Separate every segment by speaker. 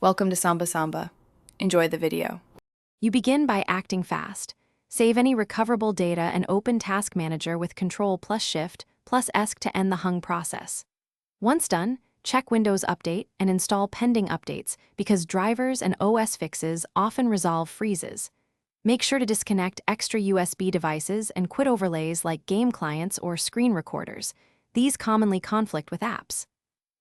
Speaker 1: Welcome to Samba Samba. Enjoy the video.
Speaker 2: You begin by acting fast. Save any recoverable data and open Task Manager with Ctrl+Shift+ESC to end the hung process. Once done, check Windows Update and install pending updates because drivers and OS fixes often resolve freezes. Make sure to disconnect extra USB devices and quit overlays like game clients or screen recorders. These commonly conflict with apps.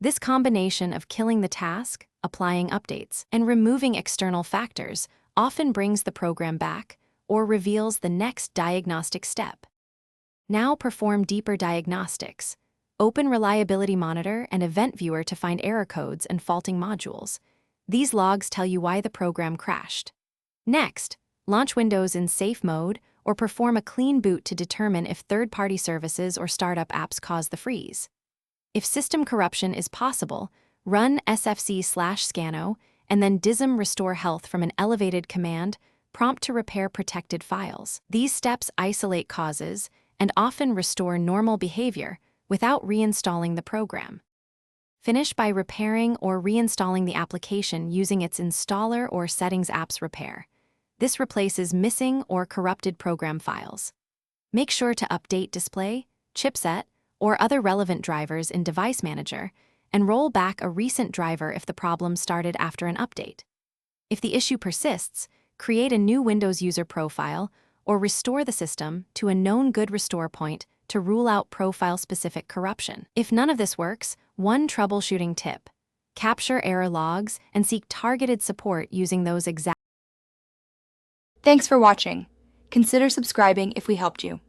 Speaker 2: This combination of killing the task, applying updates, and removing external factors often brings the program back or reveals the next diagnostic step. Now perform deeper diagnostics. Open Reliability Monitor and Event Viewer to find error codes and faulting modules. These logs tell you why the program crashed. Next, launch Windows in safe mode or perform a clean boot to determine if third-party services or startup apps cause the freeze. If system corruption is possible, run sfc/scano and then dism restore health from an elevated command prompt to repair protected files. These steps isolate causes and often restore normal behavior without reinstalling the program. Finish by repairing or reinstalling the application using its installer or settings apps repair. This replaces missing or corrupted program files. Make sure to update display, chipset, or other relevant drivers in Device Manager, and roll back a recent driver if the problem started after an update. If the issue persists, create a new Windows user profile or restore the system to a known good restore point to rule out profile-specific corruption. If none of this works, one troubleshooting tip: capture error logs and seek targeted support using those exact.
Speaker 1: Thanks for watching. Consider subscribing if we helped you.